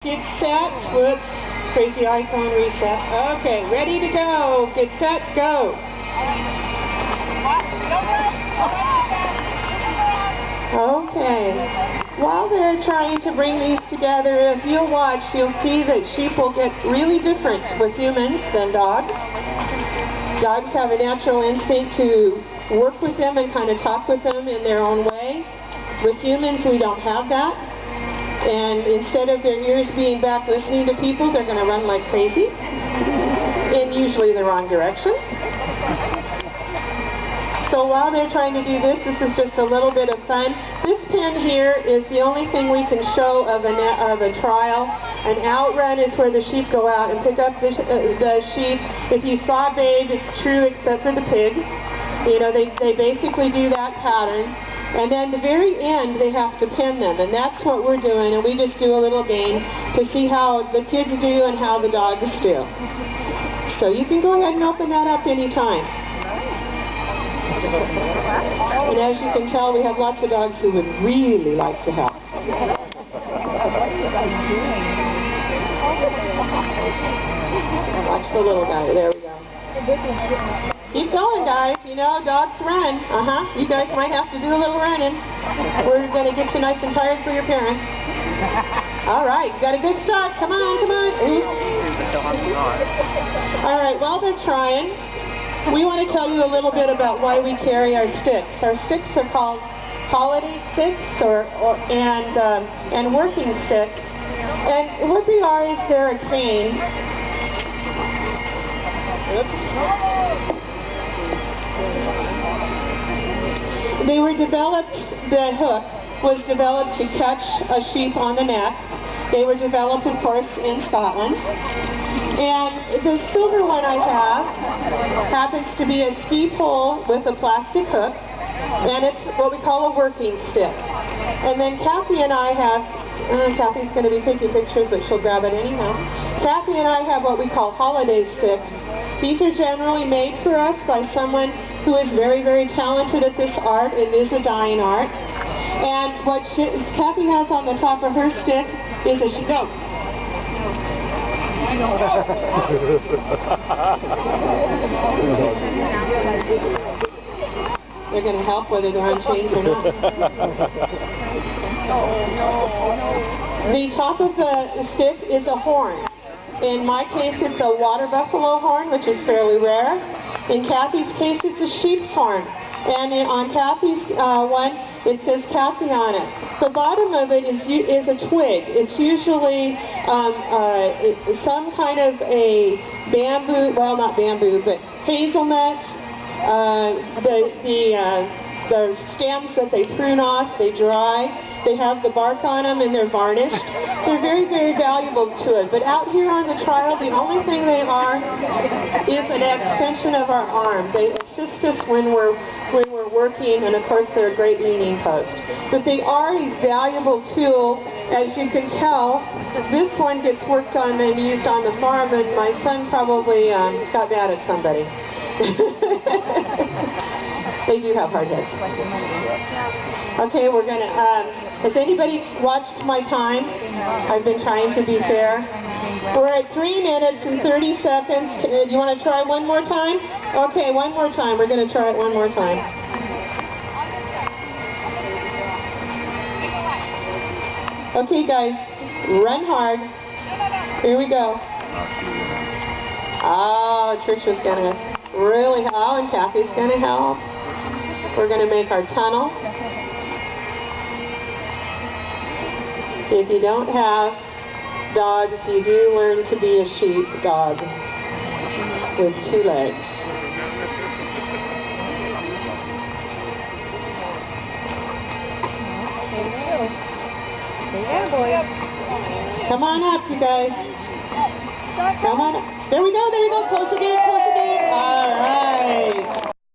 Get set. Whoops. Crazy iPhone reset. Okay, ready to go. Get set, go. Okay. While they're trying to bring these together, if you'll watch, you'll see that sheep will get really different with humans than dogs. Dogs have a natural instinct to work with them and kind of talk with them in their own way. With humans, we don't have that. And instead of their ears being back listening to people, they're going to run like crazy in usually the wrong direction. So while they're trying to do this, this is just a little bit of fun. This pen here is the only thing we can show of a trial. An outrun is where the sheep go out and pick up the sheep. If you saw Babe, it's true except for the pig. You know, they basically do that pattern. And then the very end, they have to pin them. And that's what we're doing. And we just do a little game to see how the kids do and how the dogs do. So you can go ahead and open that up anytime. And as you can tell, we have lots of dogs who would really like to help. Watch the little guy. There we go. Keep going, guys. You know, dogs run. You guys might have to do a little running. We're going to get you nice and tired for your parents. All right. You got a good start. Come on, come on. Oops. All right. While they're trying, we want to tell you a little bit about why we carry our sticks. Our sticks are called holiday sticks and working sticks. And what they are is they're a cane. Oops. They were developed, the hook was developed to catch a sheep on the neck. They were developed, of course, in Scotland. And the silver one I have happens to be a ski pole with a plastic hook, and it's what we call a working stick. And then Kathy and I have, Kathy's going to be taking pictures, but she'll grab it anyhow. Kathy and I have what we call holiday sticks. These are generally made for us by someone who is very, very talented at this art. It is a dying art. And what Kathy has on the top of her stick is a no. They're going to help whether they're on chains or not. The top of the stick is a horn. In my case, it's a water buffalo horn, which is fairly rare. In Kathy's case, it's a sheep's horn. And on Kathy's one, it says Kathy on it. The bottom of it is a twig. It's usually some kind of a bamboo, well, not bamboo, but hazelnut. The stems that they prune off, they dry. They have the bark on them and they're varnished. They're very, very valuable to it. But out here on the trial, the only thing they are is an extension of our arm. They assist us when we're working, and of course they're a great leaning post. But they are a valuable tool. As you can tell, this one gets worked on and used on the farm, and my son probably got mad at somebody. They do have hard heads. Okay, we're going to, has anybody watched my time? I've been trying to be fair. We're at 3 minutes and 30 seconds. Do you want to try one more time? Okay, one more time. We're going to try it one more time. Okay, guys, run hard. Here we go. Oh, Trisha's going to really help, and Kathy's going to help. We're going to make our tunnel. If you don't have dogs, you do learn to be a sheep dog with 2 legs. Come on up, you guys. Come on up. There we go, there we go. Close again, close again. All right.